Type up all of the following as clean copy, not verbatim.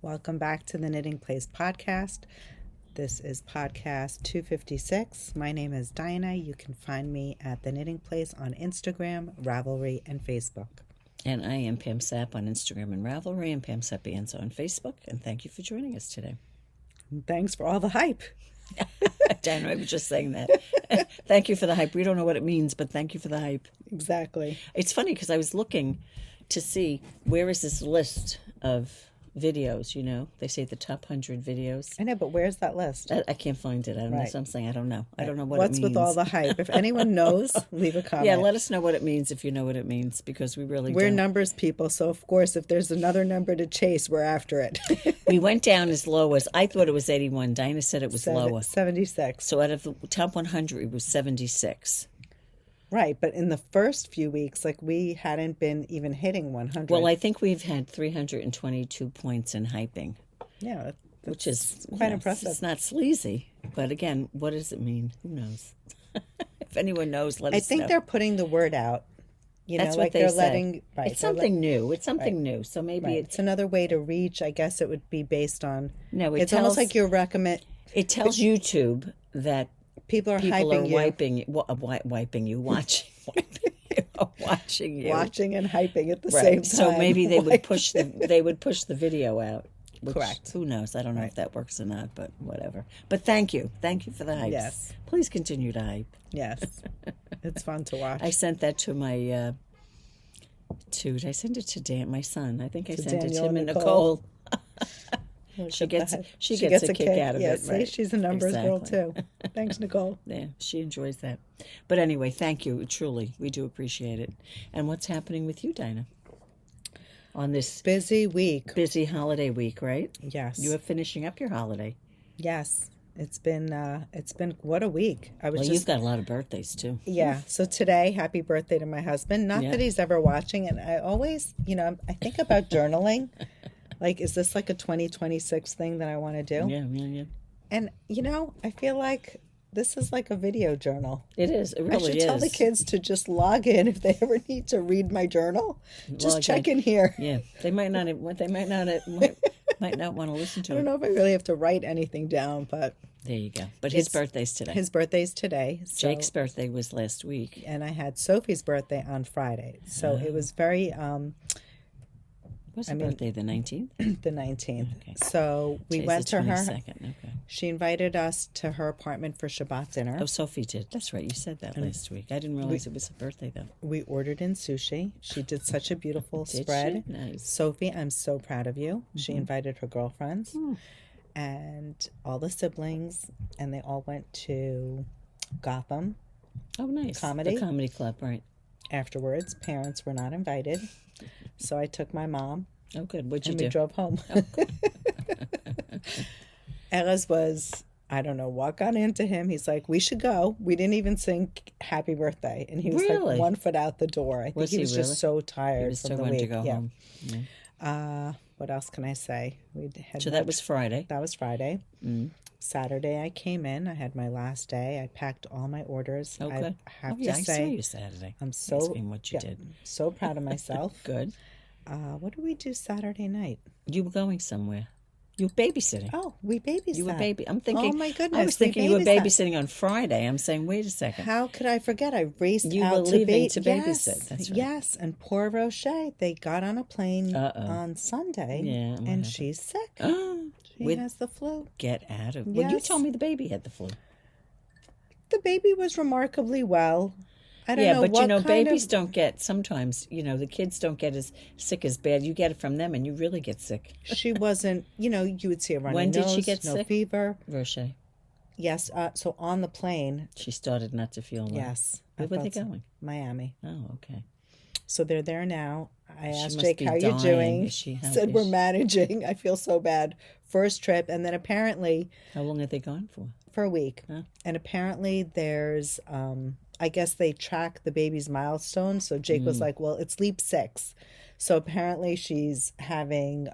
Welcome back to the Knitting Place podcast. This is podcast 256. My name is Dina. You can find me at the Knitting Place on Instagram, Ravelry, and Facebook. And I am Pam Sapp on Instagram and Ravelry, and Pam Sapienza on Facebook. And thank you for joining us today. And thanks for all the hype. Dina, I was just saying that. Thank you for the hype. We don't know what it means, but thank you for the hype. Exactly. It's funny because I was looking to see where is this list of videos, you know. They say the top 100 videos. I know, but where's that list? I can't find it. I don't know. So I'm saying I don't know. I don't know what What's it means. with all the hype? If anyone knows, leave a comment. Yeah, let us know what it means if you know what it means, because we really We're don't. numbers people, so of course, if there's another number to chase, we're after it. We went down as low as, I thought it was 81. Dinah said it was lower. 76. So out of the top 100, it was 76. Right, but in the first few weeks, like we hadn't been even hitting 100. Well, I think we've had 322 points in hyping. Yeah, which is quite impressive. It's not sleazy, but again, what does it mean? Who knows? If anyone knows, let us know. I think they're putting the word out. That's like what they they're say. letting. Right, it's something new. It's something new. So maybe it's another way to reach. I guess it would be based on. No, it's almost like you're recommend. It tells YouTube that people are wiping you, watching you, watching and hyping at the same time. So maybe they would push the video out. Which, correct. Who knows? I don't know if that works or not, but whatever. But thank you for the hype. Yes, please continue to hype. Yes, it's fun to watch. I sent that to my. Did I send it to Dan, my son? I think I sent it to him and Nicole. She gets a kick out of it. See, right? She's a numbers girl too. Thanks, Nicole. Yeah, she enjoys that. But anyway, thank you. Truly, we do appreciate it. And what's happening with you, Dinah? On this busy holiday week, right? Yes. You are finishing up your holiday. Yes. It's been what a week. You've got a lot of birthdays too. Yeah. So today, happy birthday to my husband. Not that he's ever watching, and I always, I think about journaling. Like, is this like a 2026 thing that I want to do? Yeah. And, I feel like this is like a video journal. It is. It really is. I should tell the kids to just log in if they ever need to read my journal. Just check in here. Yeah. They might not want to listen to it. I don't know if I really have to write anything down, but... There you go. But his birthday's today. His birthday's today. So, Jake's birthday was last week. And I had Sophie's birthday on Friday. So it was very... What's her birthday, the 19th? The 19th. Okay. So we went to her. Okay. She invited us to her apartment for Shabbat dinner. Oh, Sophie did. That's right. You said that last week. I didn't realize it was her birthday, though. We ordered in sushi. She did such a beautiful spread. She? Nice. Sophie, I'm so proud of you. Mm-hmm. She invited her girlfriends and all the siblings, and they all went to Gotham. Oh, nice. Comedy. The comedy club, right. Afterwards, parents were not invited. So I took my mom. Oh, good. What'd you do? And we drove home. Oh, Ella's was, I don't know, walk on into him. He's like, we should go. We didn't even sing happy birthday. And he was like 1 foot out the door. I think he was just so tired from the week. To go home. Yeah. What else can I say? That was Friday. That was Friday. Mm. Saturday I came in. I had my last day. I packed all my orders. Oh, good. I have to say, I saw you Saturday. I'm so what you did. So proud of myself. Good. What did we do Saturday night? You were going somewhere. You were babysitting. Oh, we babysat. You were I'm thinking. Oh my goodness! I was thinking you were babysitting on Friday. I'm saying, wait a second. How could I forget? I raced you out were leaving to babysit. That's right. Yes, and poor Rochelle. They got on a plane on Sunday. Yeah, and she's sick. She has the flu. Get out of. Well, you told me the baby had the flu. The baby was remarkably well. I don't know. Yeah, but babies don't get, sometimes, the kids don't get as sick as bad. You get it from them and you really get sick. She wasn't, you would see a runny When nose, did she get no sick? fever. Rochelle. Yes, so on the plane. She started not to feel well. Yes. Where were they going? Miami. Oh, okay. So they're there now. I asked Jake, how you doing? He said, we're managing. I feel so bad. First trip. And then apparently. How long are they gone for? For a week. Huh? And apparently there's, I guess they track the baby's milestones. So Jake was like, well, it's leap 6. So apparently she's having,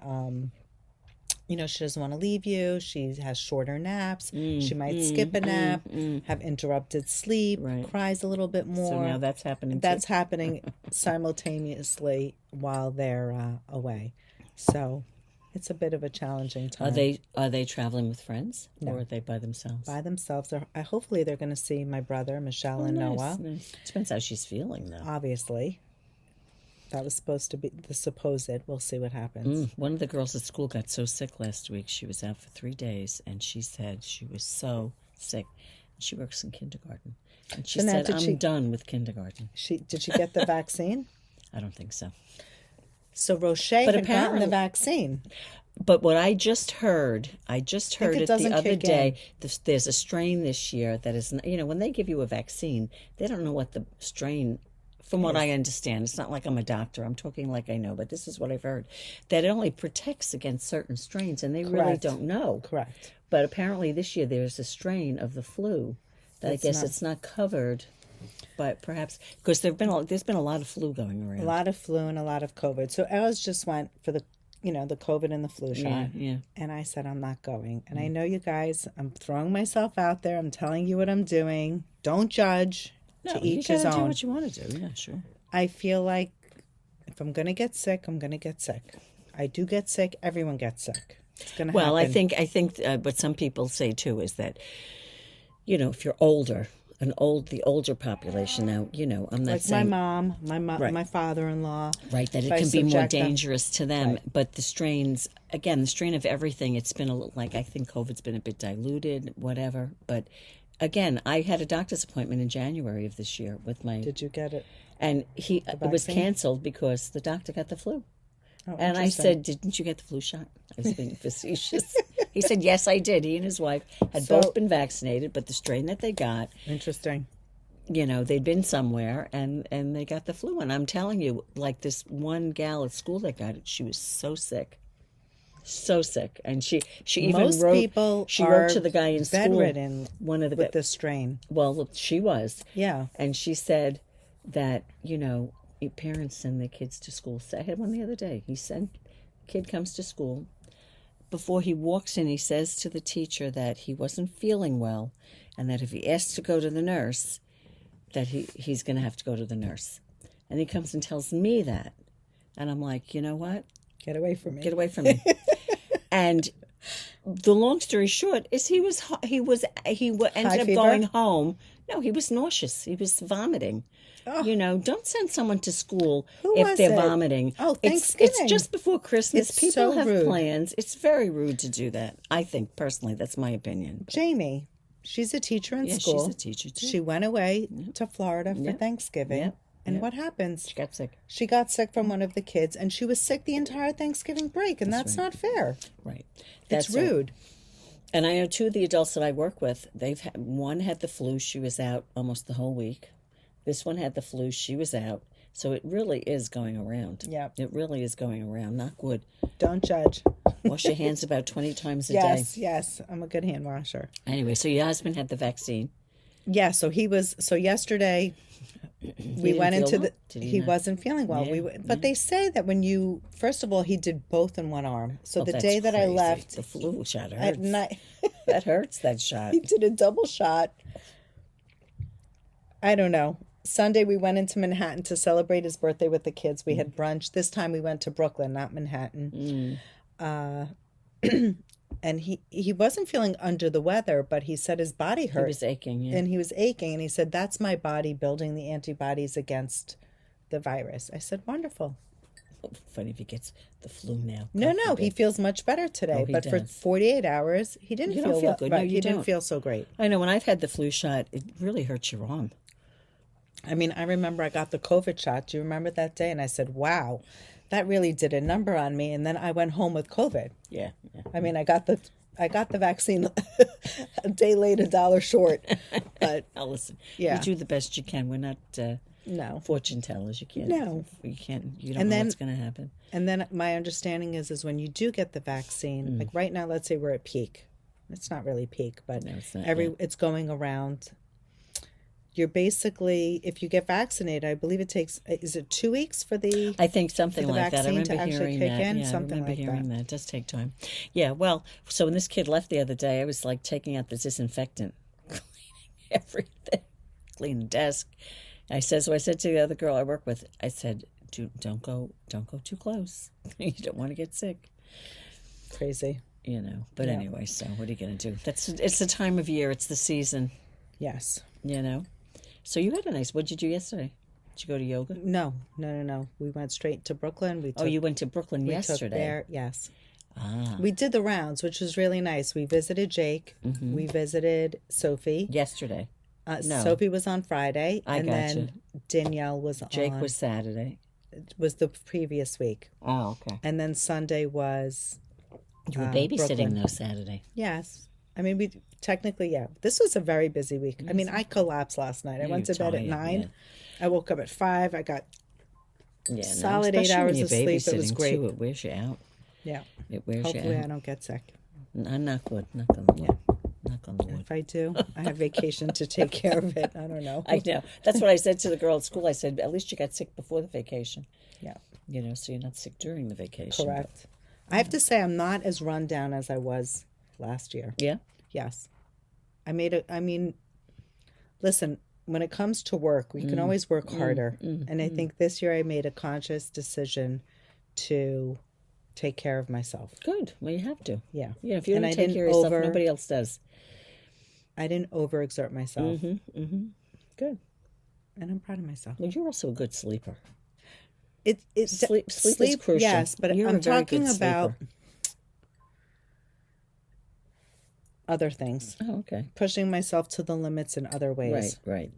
she doesn't want to leave you. She has shorter naps. She might skip a nap, have interrupted sleep, cries a little bit more. So now that's happening. That's happening simultaneously while they're away. So It's a bit of a challenging time. Are they traveling with friends? No. Or are they by themselves? By themselves. Hopefully they're going to see my brother, Michelle, and Noah. Nice. Depends how she's feeling, though. Obviously. That was supposed to be the supposed. We'll see what happens. One of the girls at school got so sick last week. She was out for 3 days, and she said she was so sick. She works in kindergarten. And she said, I'm done with kindergarten. Did she get the vaccine? I don't think so. So Rocher had gotten the vaccine. But what I just heard it the other day, there's a strain this year that is, when they give you a vaccine, they don't know what the strain, from what I understand, it's not like I'm a doctor, I'm talking like I know, but this is what I've heard, that it only protects against certain strains, and they really don't know. Correct. But apparently this year there's a strain of the flu that I guess it's not covered. But perhaps, because there's been a lot of flu going around. A lot of flu and a lot of COVID. So Alice just went for the COVID and the flu shot. Yeah. And I said, I'm not going. And I know you guys, I'm throwing myself out there. I'm telling you what I'm doing. Don't judge. To each his own. You do what you want to do. Yeah, sure. I feel like if I'm going to get sick, I'm going to get sick. I do get sick. Everyone gets sick. It's going to happen. Well, I think what some people say, too, is that, if you're older, the older population now, I'm not saying... my mom, my father-in-law. Right, that it can be more dangerous to them. Right. But the strains, again, the strain of everything, it's been I think COVID's been a bit diluted, whatever. But again, I had a doctor's appointment in January of this year with my... Did you get it? And it was canceled because the doctor got the flu. Oh, and I said, didn't you get the flu shot? I was being facetious. He said, yes, I did. He and his wife had both been vaccinated, but the strain that they got... Interesting. They'd been somewhere, and they got the flu. And I'm telling you, like this one gal at school that got it, she was so sick. So sick. And she even wrote to the guy in school. Bedridden with the strain. Well, she was. Yeah. And she said that, parents send their kids to school. I had one the other day. Kid comes to school. Before he walks in, he says to the teacher that he wasn't feeling well, and that if he asks to go to the nurse, that he's going to have to go to the nurse. And he comes and tells me that. And I'm like, you know what? Get away from me. Get away from me. And the long story short is he ended up going home. No, he was nauseous. He was vomiting. Oh. Don't send someone to school if they're vomiting. Oh, Thanksgiving. It's just before Christmas. It's People so have rude. plans. It's very rude to do that. I think, personally, that's my opinion. Jamie, she's a teacher in school. She's a teacher, too. She went away to Florida for Thanksgiving. Yep. And what happens? She got sick. She got sick from one of the kids, and she was sick the entire Thanksgiving break, and that's not fair. Right. That's rude. And I know two of the adults that I work with, one had the flu. She was out almost the whole week. This one had the flu. She was out. So it really is going around. Yeah. It really is going around. Not good. Don't judge. Wash your hands about 20 times a day. Yes. I'm a good hand washer. Anyway, so your husband had the vaccine. Yeah, so yesterday we went into he wasn't feeling well. Yeah, but they say that when you, first of all, he did both in one arm. So the day that I left, the flu shot hurts. At night, that hurts, that shot. He did a double shot. I don't know. Sunday we went into Manhattan to celebrate his birthday with the kids. We had brunch. This time we went to Brooklyn, not Manhattan. And he wasn't feeling under the weather, but he said his body hurt. He was aching, yeah. And he was aching, and he said, that's my body building the antibodies against the virus. I said, wonderful. Funny if he gets the flu now. No, he feels much better today. But for 48 hours, he didn't feel good. Right, no, he didn't feel so great. I know, when I've had the flu shot, it really hurts your arm. I mean, I remember I got the COVID shot. Do you remember that day? And I said, wow, that really did a number on me. And then I went home with COVID. Yeah. I mean, I got the vaccine a day late, $1 short. But now listen, yeah. You do the best you can. We're not fortune tellers. You can't. No, you can't. You don't know what's going to happen. And then my understanding is when you do get the vaccine, like right now, let's say we're at peak. It's not really peak, but no, it's not, it's going around. You're basically, if you get vaccinated, I believe it takes, is it 2 weeks for the... I think something like that. I remember hearing that. Yeah, something I remember like hearing that. It does take time. Yeah, well, so when this kid left the other day, I was like taking out the disinfectant, cleaning everything, cleaning the desk. I said to the other girl I work with, I said, don't go too close. You don't want to get sick. Crazy. You know, but anyway, so what are you going to do? It's the time of year. It's the season. Yes. You know? So you had a nice, what did you do yesterday? Did you go to yoga? No. We went straight to Brooklyn. You went to Brooklyn yesterday? Took there, yes. Ah. We did the rounds, which was really nice. We visited Jake. Mm-hmm. We visited Sophie. Yesterday? No. Sophie was on Friday. And then Danielle was Jake was Saturday. It was the previous week. Oh, okay. And then Sunday was... You were babysitting, though, Saturday. Yes. I mean, we technically, yeah. This was a very busy week. I mean, I collapsed last night. I went to bed at 9. Yeah. I woke up at 5. I got solid 8 hours of sleep. It was great. Too, it wears you out. Yeah. It wears you out. Hopefully I don't get sick. I'm not good. Knock on the wood. Knock on the wood. If I do, I have vacation to take care of it. I don't know. I know. That's what I said to the girl at school. I said, at least you got sick before the vacation. Yeah. You know, so you're not sick during the vacation. Correct. But... I have to say I'm not as run down as I was last year. Yeah? Yes. Listen, when it comes to work, we can always work harder. And I think this year I made a conscious decision to take care of myself. Good. Well, you have to. Yeah. Yeah, if you don't take care of yourself, nobody else does. I didn't overexert myself. Good. And I'm proud of myself. Well, you're also a good sleeper. Sleep is crucial. Yes, but I'm talking about other things. Oh, okay. Pushing myself to the limits in other ways. Right.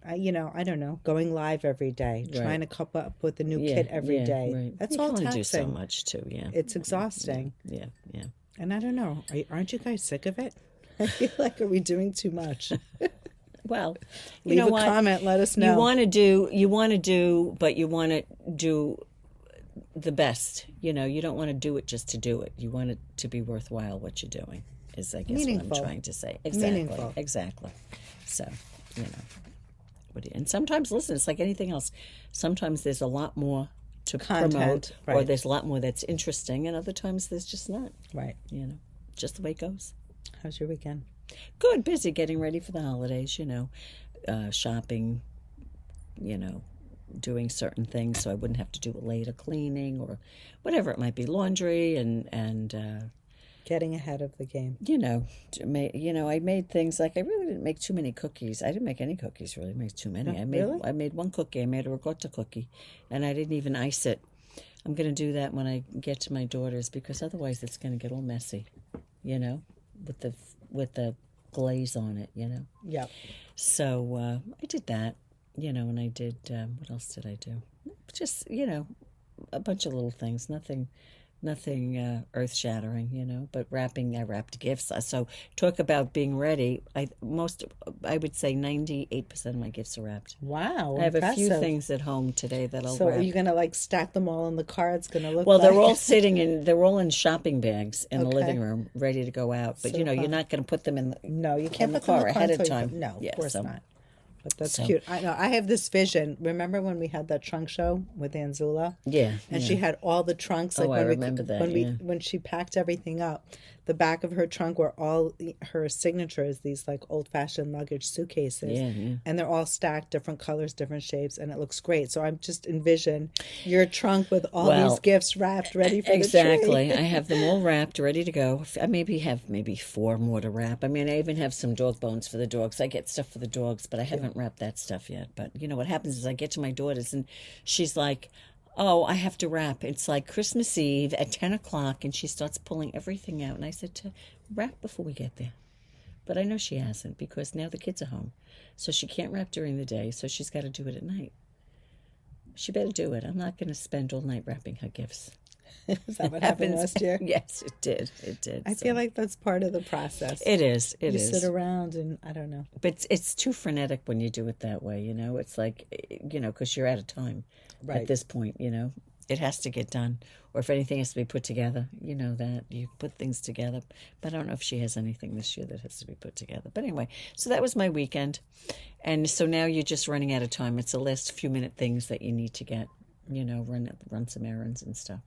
I don't know, going live every day, trying to come up with a new kit every day. Right. That's you all can taxing. Do so much too. Yeah, it's exhausting. Yeah. And I don't know. Aren't you guys sick of it? I feel like, are we doing too much? Well, leave a comment. Let us know. You want to do, but you want to do the best. You know, you don't want to do it just to do it. You want it to be worthwhile. What you're doing is, I guess, meaningful. What I'm trying to say. Exactly. So, you know, and sometimes, listen, it's like anything else. Sometimes there's a lot more to promote, or there's a lot more that's interesting, and other times there's just not. Right. You know, just the way it goes. How's your weekend? Good, busy getting ready for the holidays, you know, shopping, you know, doing certain things so I wouldn't have to do it later, cleaning or whatever it might be, laundry and getting ahead of the game. You know, I made things like I really didn't make too many cookies. I didn't make any cookies really. I made too many. I made one cookie. I made a ricotta cookie, and I didn't even ice it. I'm going to do that when I get to my daughter's because otherwise it's going to get all messy, you know, with the glaze on it, you know. Yeah. So I did that, you know, and I did, what else did I do? Just, you know, a bunch of little things, nothing earth-shattering, you know, but I wrapped gifts. So talk about being ready. I would say 98% of my gifts are wrapped. Wow, I have impressive. A few things at home today that I'll So wrap. are you going to like stack them all in the car? It's going to look they're all they're all in shopping bags in the Okay. living room, ready to go out. But, So you know, fun. you're not going to put them in the No, you can't in the put them in car the ahead of until you time. put- No, Yeah, of course so- not. But that's cute. I know. I have this vision. Remember when we had that trunk show with Anzula? Yeah. And she had all the trunks. Like I remember that. When she packed everything up, the back of her trunk were all her signatures. These like old-fashioned luggage suitcases. Yeah. And they're all stacked, different colors, different shapes, and it looks great. So I'm just envision your trunk with all these gifts wrapped, ready for exactly. the tree. I have them all wrapped, ready to go. I have 4 more to wrap. I mean, I even have some dog bones for the dogs. I get stuff for the dogs, but I haven't wrapped that stuff yet. But you know what happens is I get to my daughter's and she's like, "Oh, I have to wrap." It's like Christmas Eve at 10 o'clock, and she starts pulling everything out. And I said to wrap before we get there. But I know she hasn't because now the kids are home. So she can't wrap during the day, so she's got to do it at night. She better do it. I'm not going to spend all night wrapping her gifts. Is that what happened last year? Yes, it did. It did. I feel like that's part of the process. It is. It is. You sit around and I don't know. But it's too frenetic when you do it that way, you know? It's like, you know, because you're out of time at this point, you know? It has to get done. Or if anything has to be put together, you know that. You put things together. But I don't know if she has anything this year that has to be put together. But anyway, so that was my weekend. And so now you're just running out of time. It's the last few minute things that you need to get, you know, run some errands and stuff.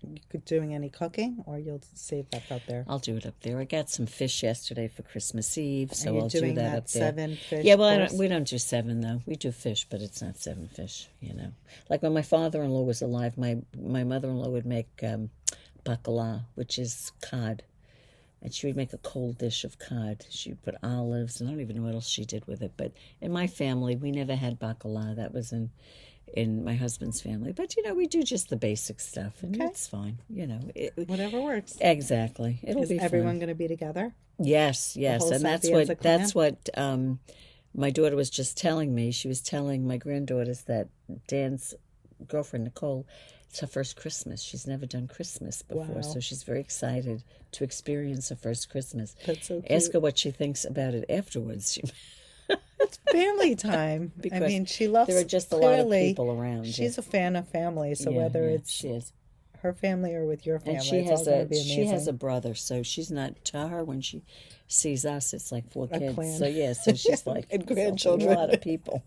You doing any cooking, or you'll save that up there? I'll do it up there. I got some fish yesterday for Christmas Eve, so I'll doing do that up there. 7 fish. Yeah, well, we don't do 7 though. We do fish, but it's not 7 fish. You know, like when my father-in-law was alive, my mother-in-law would make bacala, which is cod. And she would make a cold dish of cod. She would put olives, and I don't even know what else she did with it. But in my family, we never had bacala. That was in my husband's family. But, we do just the basic stuff, and it's fine. Whatever works. Exactly. It'll be fun. Is everyone going to be together? Yes. And that's what my daughter was just telling me. She was telling my granddaughters that Dan's girlfriend, Nicole, it's her first Christmas. She's never done Christmas before, so she's very excited to experience her first Christmas. That's so cute. Ask her what she thinks about it afterwards. It's family time. Because she loves. There are just a lot of people around. She's a fan of family, so whether it's her family or with your family, and she it's has all going to be amazing. She has a brother, so she's not to her when she sees us. It's like 4 kids. Clan. So she's like and grandchildren, a lot of people,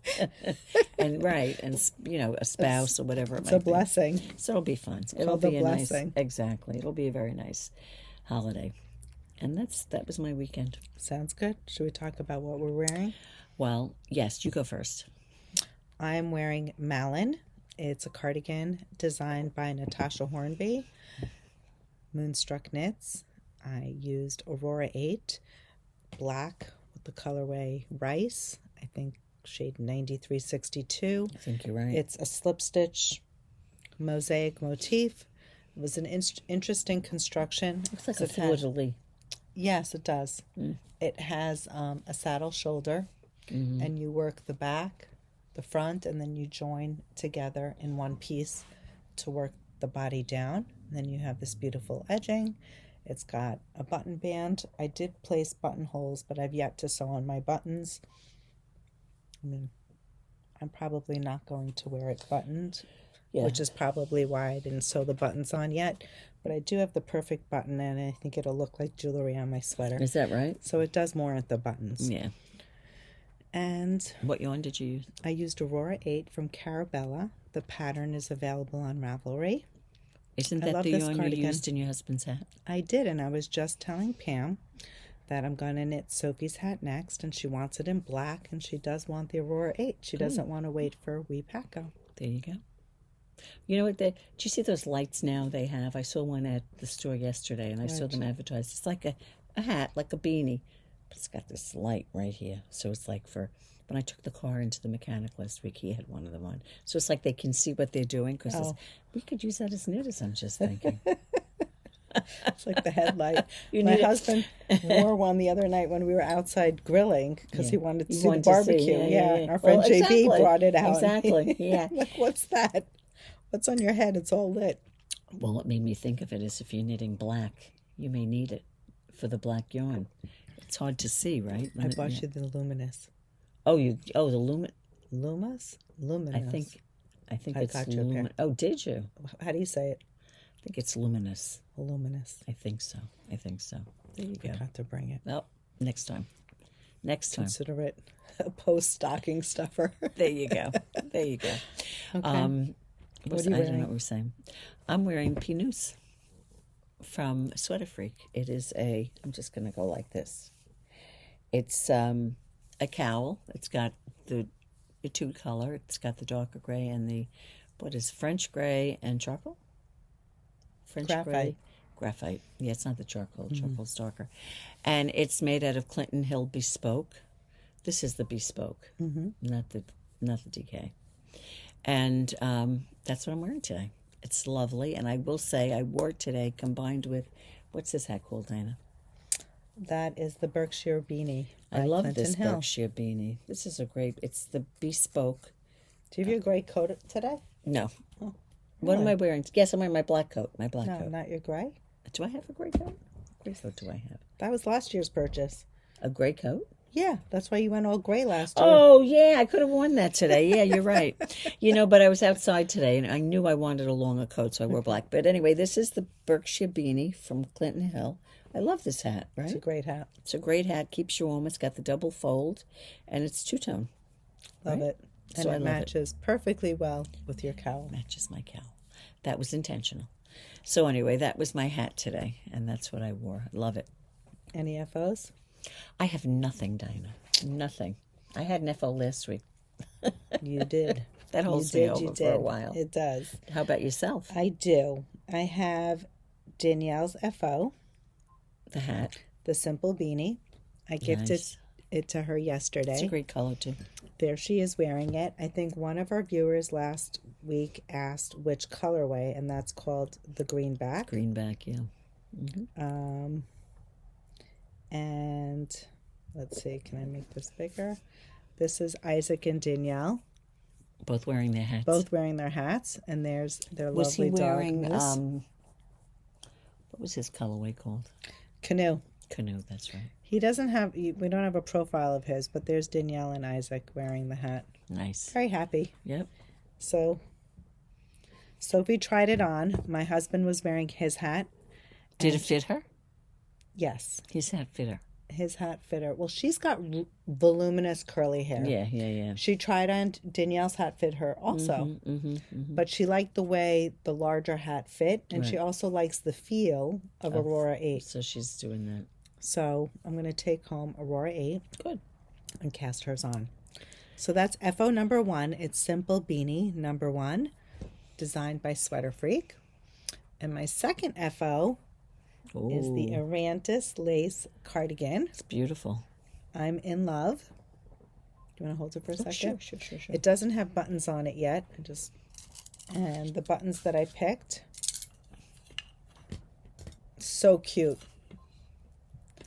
and a spouse or whatever. It's a blessing. So it'll be fun. It'll be a blessing. Exactly. It'll be a very nice holiday, and that was my weekend. Sounds good. Should we talk about what we're wearing? Well, yes, you go first. I'm wearing Malin. It's a cardigan designed by Natasja Hornby, Moonstruck Knits. I used Aurora 8, black with the colorway Rice, I think shade 9362. I think you're right. It's a slip stitch mosaic motif. It was an interesting construction. Looks like a fleur-de-lis. Yes, it does. It has a saddle shoulder, and you work the back, the front, and then you join together in one piece to work the body down. And then you have this beautiful edging. It's got a button band. I did place buttonholes, but I've yet to sew on my buttons. I'm probably not going to wear it buttoned, which is probably why I didn't sew the buttons on yet. But I do have the perfect button, and I think it'll look like jewelry on my sweater. Is that right? So it does more at the buttons. Yeah. And what yarn did you use? I used Aurora 8 from Carabella. The pattern is available on Ravelry. Isn't that the yarn you used in your husband's hat? I did, and I was just telling Pam that I'm going to knit Sophie's hat next, and she wants it in black, and she does want the Aurora 8. She doesn't want to wait for Wee Paco. There you go. You know what? Do you see those lights now they have? I saw one at the store yesterday, and I saw them advertised. It's like a hat, like a beanie. But it's got this light right here. So it's like when I took the car into the mechanic last week, he had one of them on. So it's like they can see what they're doing, because we could use that as knitters, I'm just thinking. It's like the headlight. My husband wore one the other night when we were outside grilling, because he wanted to see the barbecue. Our friend JB brought it out. Exactly, yeah. Like, what's that? What's on your head? It's all lit. Well, what made me think of it is if you're knitting black, you may need it for the black yarn. It's hard to see, right? I bought you the Luminous. Oh, the Luminous? Luminous? I think it's Luminous. Oh, did you? How do you say it? I think it's Luminous. Luminous. I think so. There you go. I got to bring it. Well, next time. Consider it a post-stocking stuffer. There you go. Okay. What are you wearing? I don't know what we're saying. I'm wearing Pinus from SweaterFreak. It is I'm just going to go like this. It's a cowl. It's got the two color. It's got the darker gray and the, French gray and charcoal? Graphite. Yeah, it's not the charcoal. Charcoal's darker. And it's made out of Clinton Hill Bespoke. This is the Bespoke, not the DK. And that's what I'm wearing today. It's lovely. And I will say I wore it today combined with, what's this hat called, Dina? That is the Berkshire beanie. I love this Berkshire beanie. This is it's the Bespoke. Do you have your gray coat today? No. Oh, what am I wearing? Yes, I'm wearing my black coat. My black coat. No, not your gray? Do I have a gray coat? What gray coat do I have? That was last year's purchase. A gray coat? Yeah, that's why you went all gray last year. Oh, yeah, I could have worn that today. Yeah, you're right. But I was outside today, and I knew I wanted a longer coat, so I wore black. But anyway, this is the Berkshire beanie from Clinton Hill. I love this hat, right? It's a great hat. It's a great hat. Keeps you warm. It's got the double fold, and it's two-tone. Love it. And it matches perfectly well with your cowl. Matches my cowl. That was intentional. So anyway, that was my hat today, and that's what I wore. I love it. Any FOs? I have nothing, Dina. Nothing. I had an FO last week. You did. That holds me over for a while. It does. How about yourself? I do. I have Danielle's FO, The hat. the simple beanie. I gifted Nice. it to her yesterday. It's a great color, too. There she is wearing it. I think one of our viewers last week asked which colorway, and that's called the greenback. Greenback, yeah. And let's see, can I make this bigger? This is Isaac and Danielle, Both wearing their hats. both wearing their hats, and there's their Was he lovely dog, wearing, Moose. what was his colorway called? Canoe. Canoe, that's right. He doesn't have, we don't have a profile of his, but there's Danielle and Isaac wearing the hat. Nice. Very happy. Yep. So Sophie tried it on. My husband was wearing his hat. Did it fit her? Yes, His hat fit her. his hat fit her. Well, she's got voluminous curly hair. Yeah. She tried on Danielle's hat fit her also, but she liked the way the larger hat fit, and she also likes the feel of Aurora 8. So she's doing that. So I'm going to take home Aurora 8 Good. and cast hers on. So that's FO number 1. It's Simple Beanie number 1, designed by SweaterFreak. And my second FO is the Erantis lace cardigan. It's beautiful. I'm in love. Do you want to hold it for a second? Sure. It doesn't have buttons on it yet. And the buttons that I picked, so cute.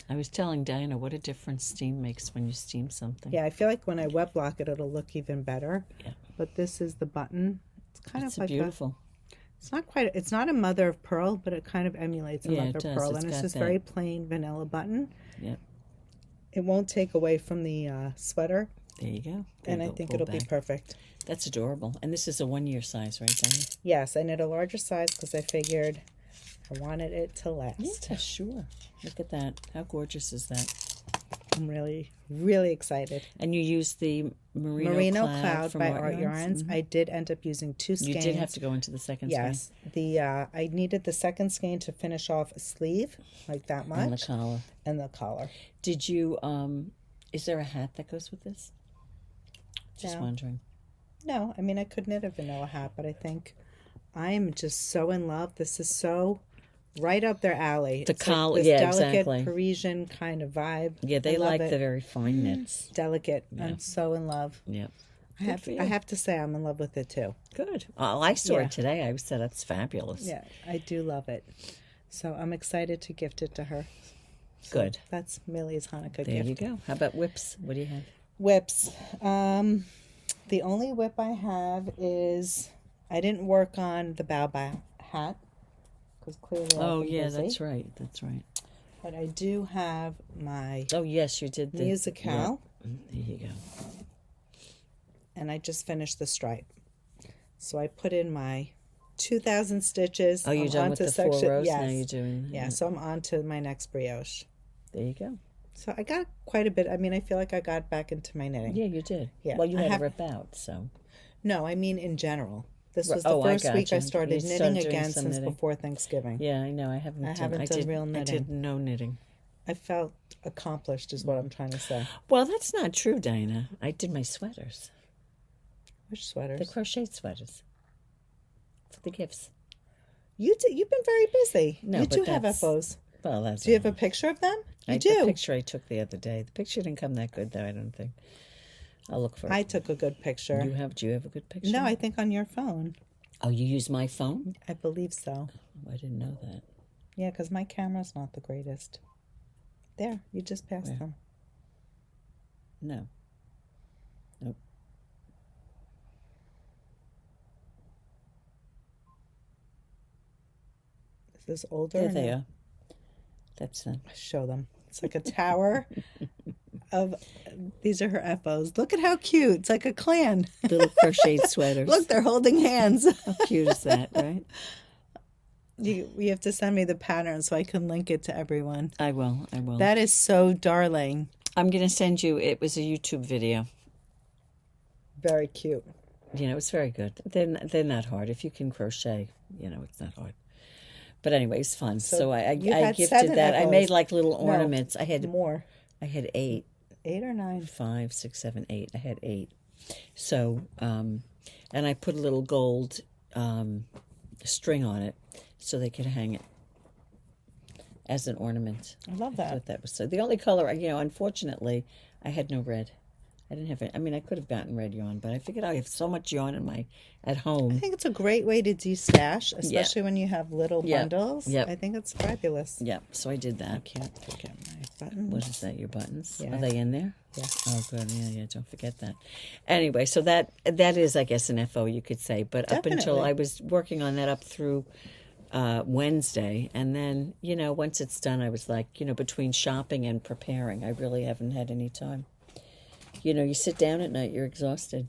I was telling Dina what a difference steam makes when you steam something. Yeah, I feel like when I wet block it, it'll look even better. Yeah. But this is the button. It's kind It's of like beautiful. it's not quite. It's not a mother of pearl, but it kind of emulates a Yeah, mother it of does. pearl, It's and it's got this that. very plain vanilla button. Yep. It won't take away from the sweater, There you go. and I think it'll be perfect. That's adorable. And this is a 1-year size, right, Dina? Yes, I knit a larger size because I figured I wanted it to last. Yeah, sure. Look at that. How gorgeous is that? I'm really, really excited. And you used the Merino Cloud from by Art Yarns. I did end up using 2 skeins. You did have to go into the second Yes, I needed the second skein to finish off a sleeve, like that much, and the collar. and the collar. Did you, is there a hat that goes with this? Just No. wondering. No, I mean, I could knit a vanilla hat, but I think I'm just so in love. This is so right up their alley. The It's collar, like this yeah, delicate exactly. Parisian kind of vibe. Yeah, they I love like it. the very fine knits. Delicate. I'm so in love. Yep. I have to say I'm in love with it too. Good. Well, I saw Yeah. it today. I said that's fabulous. Yeah, I do love it. So I'm excited to gift it to her. So Good. that's Millie's Hanukkah There gift. you go. How about whips? What do you have? Whips. The only whip I have is I didn't work on the Bao hat because clearly I've been busy. That's right. That's right. But I do have my Oh, yes, you did the MusiKAL, There you go. and I just finished the stripe. So I put in my 2,000 stitches. Oh, you're I'm done with onto the 4 rows? Yes. Now you're doing... Yeah, so I'm on to my next brioche. There you go. So I got quite a bit. I mean, I feel like I got back into my knitting. Yeah, you did. Yeah, Well, you I had have- to rip out, so... No, I mean in general. This was Oh, the I first week I gotcha. started You knitting started doing again some since knitting. before Thanksgiving. Yeah, I know. I haven't done real I knitting. did no knitting. I felt accomplished is what I'm trying to say. Well, that's not true, Dina. I did my sweaters. Which sweaters? The crochet sweaters. For the gifts. You've been very busy. No, you but do have that's- FOs. Well, that's... Do you have a picture of them? You The do. picture I took the other day. The picture didn't come that good, though, I don't think. I'll look for it. I took a good picture. Do you have a good picture? No, I think on your phone. Oh, you use my phone? I believe so. Oh, I didn't know that. Yeah, because my camera's not the greatest. There, you just passed Where? them. No. Nope. Is this older? There or they no? are. That's them. Show them. It's like a tower of. These are her FOs. Look at how cute. It's like a clan. Little crocheted sweaters. Look, they're holding hands. How cute is that, right? You have to send me the pattern so I can link it to everyone. I will. That is so darling. I'm going to send you, it was a YouTube video. Very cute. You know, it's very good. They're not hard. If you can crochet, you know, it's not hard. But anyway, it's fun. So I you had gifted 7 that. I FOs. made like little ornaments. I had More. 8. 8 or 9? 5, 6, 7, 8. I had 8. So, and I put a little gold string on it so they could hang it. as an ornament. I love I that. thought that was so. The only color, unfortunately, I had no red. I didn't have it. I mean, I could have gotten red yarn, but I figured I have so much yarn at home. I think it's a great way to de-stash, especially when you have little bundles. Yep. I think it's fabulous. Yeah, so I did that. Can't forget my buttons. What is that? Your buttons? Yeah. Are they in there? Yeah. Oh, good. Yeah. Don't forget that. Anyway, so that is, I guess, an FO, you could say. But up until Definitely. I was working on that up through Wednesday, and then once it's done, I was like, between shopping and preparing, I really haven't had any time. You sit down at night, you're exhausted.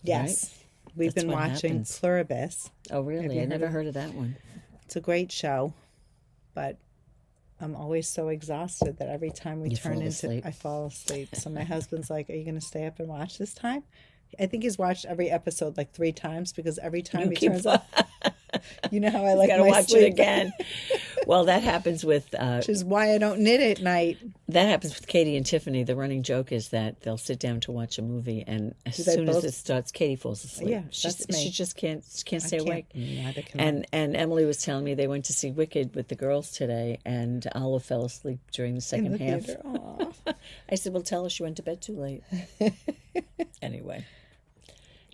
Yes. Right? We've That's been what watching happens. Pluribus. Oh, really? you I heard never of- heard of that one. It's a great show, but I'm always so exhausted that every time we You turn fall into asleep. I fall asleep. So my husband's like, "Are you going to stay up and watch this time?" I think he's watched every episode like 3 times because every time he turns on, you know how I like Gotta my watch sleep. it again. Well, that happens with Which is why I don't knit at night. Katie and Tiffany. The running joke is that they'll sit down to watch a movie, and as they soon as both- it starts, Katie falls asleep. Yeah, that's me. She just can't stay I awake. can't. Neither can I. And Emily was telling me they went to see Wicked with the girls today, and Olive fell asleep during the In second the half. theater. Aw. I said, "Well, tell her she went to bed too late." Anyway,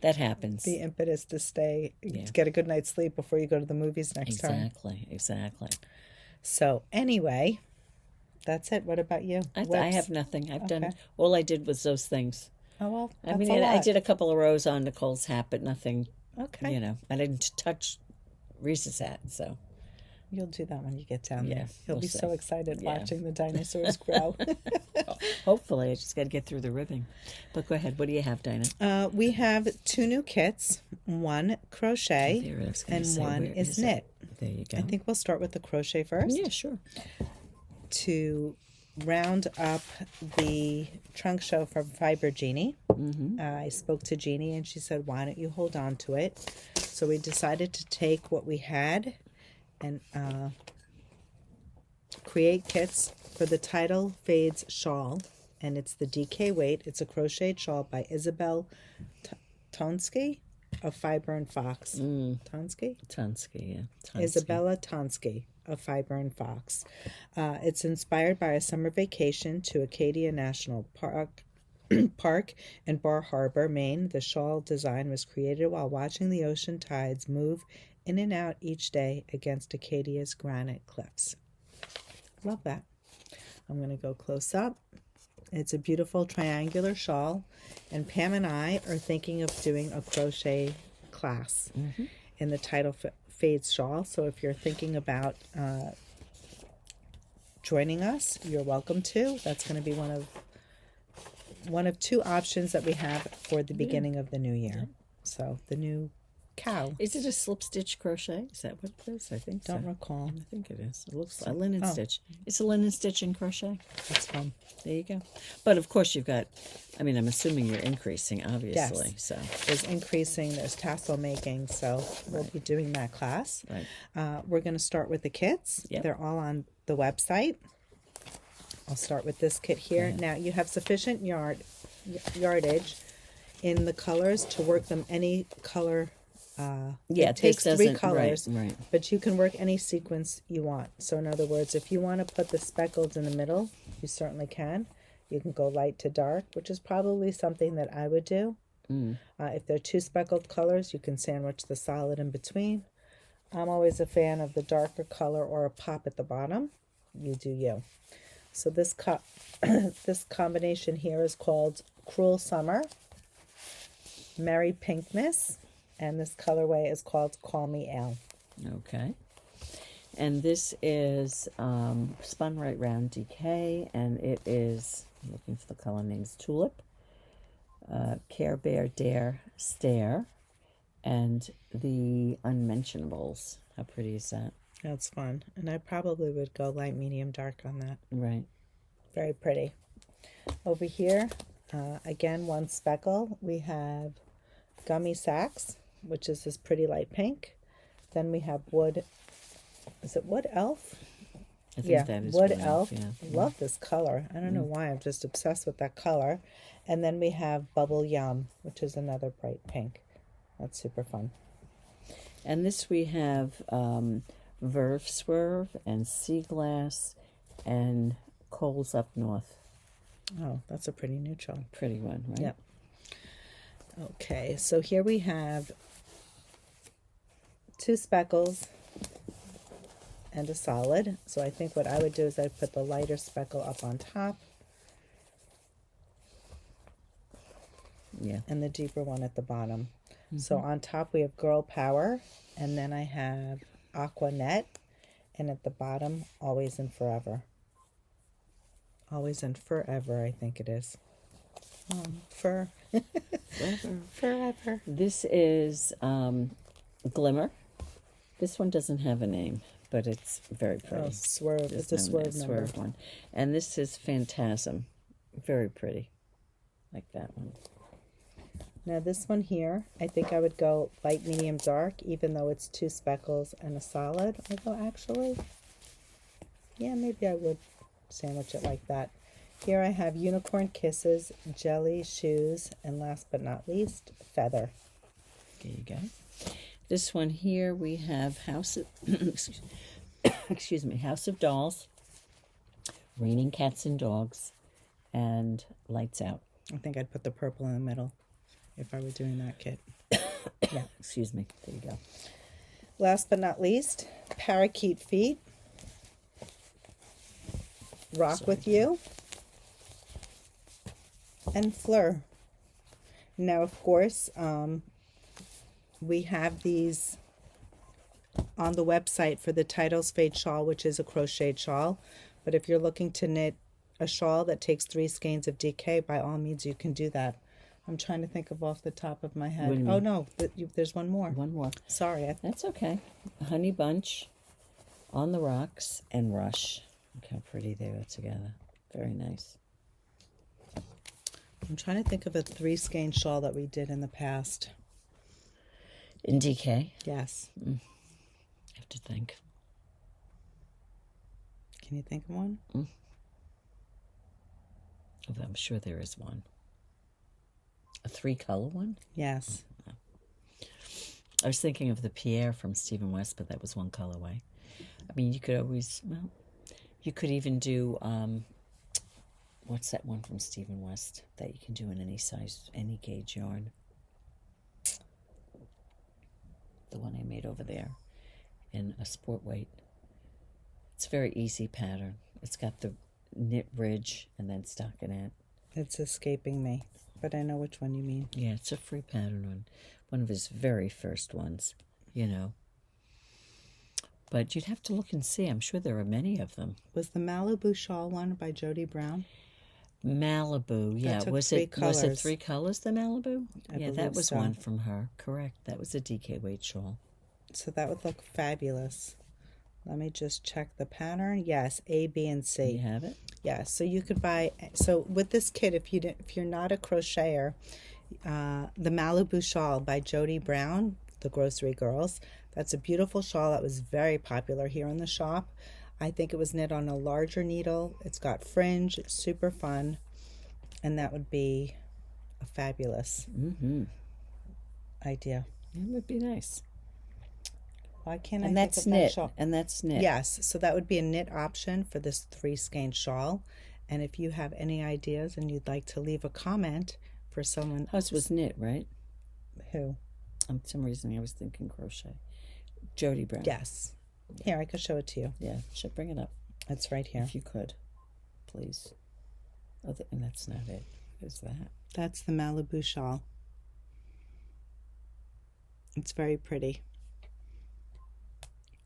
that happens. The impetus to stay, Yeah. to get a good night's sleep before you go to the movies next time. Exactly. So anyway, that's it. What about you? I Whips? have nothing. I've done Okay. all I did was those things. Oh well, I that's mean, a lot. I did a couple of rows on Nicole's hat, but nothing. Okay, I didn't touch Reese's hat, so you'll do that when you get down Yeah, there. You'll we'll be see. so excited Yeah. watching the dinosaurs grow. hopefully I just got to get through the ribbing. But go ahead. What do you have, Dinah? We have 2 new kits. One crochet There, I was gonna and say, one where is it? knit. There you go. I think we'll start with the crochet first Yeah, sure. to round up the trunk show from Fiber Genie. I spoke to Jeannie and she said, "Why don't you hold on to it?" So we decided to take what we had and create kits for the Tidal Fades shawl, and it's the DK weight. It's a crocheted shawl by Isabel Tonsky of Fiber and Fox. Tonsky? Tonsky, yeah. Tonsky. Isabella Tonsky of Fiber and Fox. It's inspired by a summer vacation to Acadia National Park in Bar Harbor, Maine. The shawl design was created while watching the ocean tides move in and out each day against Acadia's granite cliffs. Love that. I'm going to go close up. It's a beautiful triangular shawl, and Pam and I are thinking of doing a crochet class in the Tidal Fades shawl. So if you're thinking about joining us, you're welcome to. That's going to be one of 2 options that we have for the beginning of the new year. So the new cow. Is it a slip stitch crochet? Is that what it is? I think Don't so. recall. I think it is. It looks like a linen Oh. stitch. It's a linen stitch and crochet. That's fun. There you go. But of course, you've got. I mean, I'm assuming you're increasing, obviously. Yes. So There's increasing, there's tassel making, so we'll be doing that class. right. We're going to start with the kits. Yep. They're all on the website. I'll start with this kit here. Now you have sufficient yardage in the colors to work them any color. Yeah, it takes this 3 doesn't- colors, right. but you can work any sequence you want. So in other words, if you want to put the speckled in the middle, you certainly can. You can go light to dark, which is probably something that I would do. If there are 2 speckled colors, you can sandwich the solid in between. I'm always a fan of the darker color or a pop at the bottom. You do you. So this this combination here is called Cruel Summer, Merry Pinkness, and this colorway is called Call Me Al. Okay. And this is spun right round DK, and it is, I'm looking for the color names, Tulip, Care Bear Dare Stare, and the Unmentionables. How pretty is that? That's fun. And I probably would go light, medium, dark on that. Right. Very pretty. Over here, again, 1 speckle. We have Gummy Sacks, which is this pretty light pink. Then we have Wood. Is it Wood Elf? I think Yeah, that is Wood what Elf. Yeah. Love this color. I don't know why. I'm just obsessed with that color. And then we have Bubble Yum, which is another bright pink. That's super fun. And this we have Verve Swerve and Sea Glass and Cowl's Up North. Oh, that's a pretty neutral. Pretty one, right? Yep. Okay, so here we have 2 speckles and a solid. So I think what I would do is I'd put the lighter speckle up on top. Yeah. And the deeper one at the bottom. So on top we have Girl Power, and then I have Aqua Net, and at the bottom, Always and Forever. Always and Forever, I think it is. Forever. Forever. This is Glimmer. This one doesn't have a name, but it's very pretty. Oh, Swerve. There's It's a no swerve name, number. Swerve one. And this is Phantasm. Very pretty. Like that one. Now this one here, I think I would go light, medium, dark, even though it's 2 speckles and a solid. Although actually, yeah, maybe I would sandwich it like that. Here I have Unicorn Kisses, Jelly, Shoes, and last but not least, Feather. There you go. This one here we have House of excuse me, House of Dolls, Raining Cats and Dogs, and Lights Out. I think I'd put the purple in the middle if I were doing that kit. Yeah, excuse me. There you go. Last but not least, Parakeet Feet, Rock With You, and Fleur. Now, of course, we have these on the website for the Tidal's Fade Shawl, which is a crocheted shawl. But if you're looking to knit a shawl that takes 3 skeins of DK, by all means, you can do that. I'm trying to think of off the top of my head. Oh, no, there's one more. One more. Sorry. That's okay. Honey Bunch, On the Rocks, and Rush. Look how pretty they are together. Very nice. I'm trying to think of a 3-skein shawl that we did in the past. In DK? Yes. I have to think. Can you think of one? I'm sure there is one. A 3-color one? Yes. I was thinking of the Pierre from Stephen West, but that was 1 colorway. I mean, you could always, well, you could even do, what's that one from Stephen West that you can do in any size, any gauge yarn? The one I made over there in a sport weight. It's a very easy pattern. It's got the knit ridge and then stockinette. It's escaping me, but I know which one you mean. Yeah, it's a free pattern on one of his very first ones, you know. But you'd have to look and see. I'm sure there are many of them. Was the Malibu shawl one by Jodi Brown? Malibu, yeah. Took Was 3 it colors. 3 colors, the Malibu? I Yeah, that believe was so. one from her. Correct. That was a DK weight shawl. So that would look fabulous. Let me just check the pattern. Yes, A, B, and C. You have it? Yes, so you could buy. So with this kit, if you're not a crocheter, the Malibu shawl by Jodi Brown, the Grocery Girls. That's a beautiful shawl that was very popular here in the shop. I think it was knit on a larger needle. It's got fringe. It's super fun, and that would be a fabulous idea. It would be nice. Why can't I? And think that's of that knit. shawl? And that's knit. Yes, so that would be a knit option for this 3-skein shawl. And if you have any ideas and you'd like to leave a comment for someone Hers was knit, right? who, For some reason I was thinking crochet. Jodi Brown. yes, here I could show it to you. Yeah, should bring it up. It's right here. If you could, please. Oh, and that's not it. What is that? That's the Malibu shawl. It's very pretty.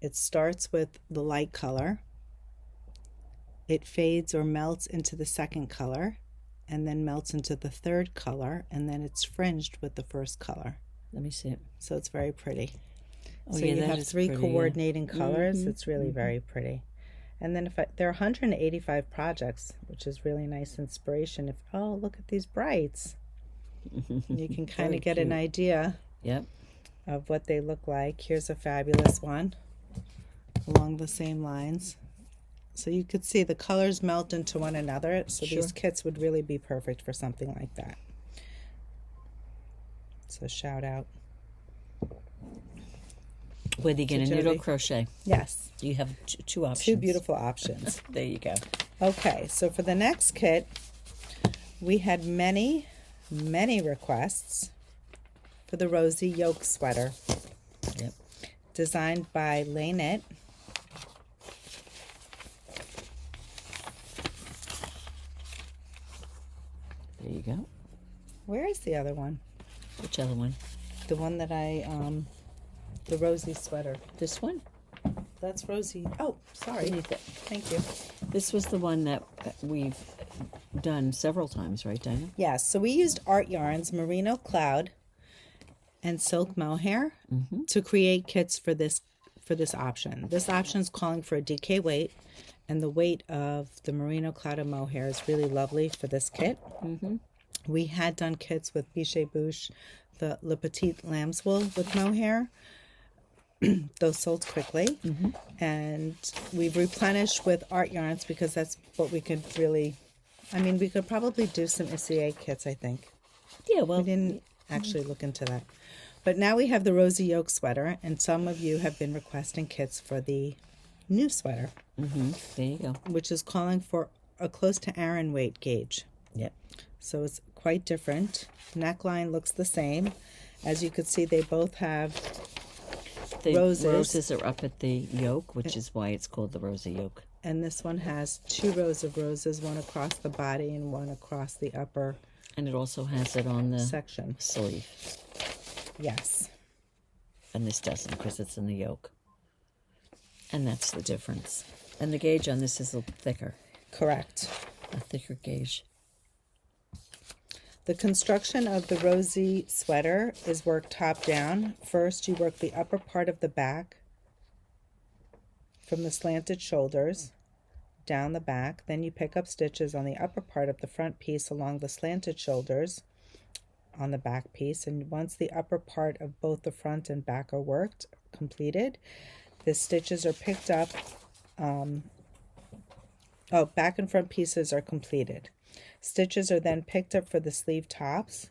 It starts with the light color. It fades or melts into the second color, and then melts into the third color, and then it's fringed with the first color. Let me see it. So it's very pretty. Oh, So yeah, you that have is 3 pretty, yeah. coordinating colors. It's really very pretty. And then there are 185 projects, which is really nice inspiration. Oh, look at these brights. You can kind Very of get an cute. idea Yep. of what they look like. Here's a fabulous one along the same lines. So you could see the colors melt into one another. So Sure. these kits would really be perfect for something like that. So shout out. Whether you get a knit or Jodi. crochet. Yes. You have two options. Two beautiful options. There you go. Okay, so for the next kit, we had many requests for the Rosie Yoke sweater. Yep. Designed by Knit. There you go. Where is the other one? Which other one? The one that the Rosie sweater. This one? That's Rosie. Oh, sorry. Beneath it. Thank you. This was the one that we've done several times, right, Dina? Yes, so we used art yarns, Merino Cloud, and silk mohair to create kits for this option. This option is calling for a DK weight, and the weight of the Merino Cloud and mohair is really lovely for this kit. We had done kits with Biche Bouche, the Le Petit Lamb's Wool with mohair. Those sold quickly. And we've replenished with art yarns because that's what we could really, I mean, we could probably do some SCA kits, I think. Yeah, well, We didn't actually look into that. But now we have the Rosie Yoke sweater, and some of you have been requesting kits for the new sweater, there you go. which is calling for a close to Aran weight gauge. Yep. So it's quite different. Neckline looks the same. As you can see, they both have The roses. roses are up at the yoke, which is why it's called the Rosie Yoke. And this one has 2 rows of roses, one across the body and one across the upper And it also has it on the section. sleeve. Yes. And this doesn't because it's in the yoke. And that's the difference. And the gauge on this is a little thicker, Correct. a thicker gauge. The construction of the Rosie sweater is worked top down. First, you work the upper part of the back from the slanted shoulders down the back. Then you pick up stitches on the upper part of the front piece along the slanted shoulders on the back piece. And once the upper part of both the front and back are worked, completed, the stitches are picked up. Back and front pieces are completed. Stitches are then picked up for the sleeve tops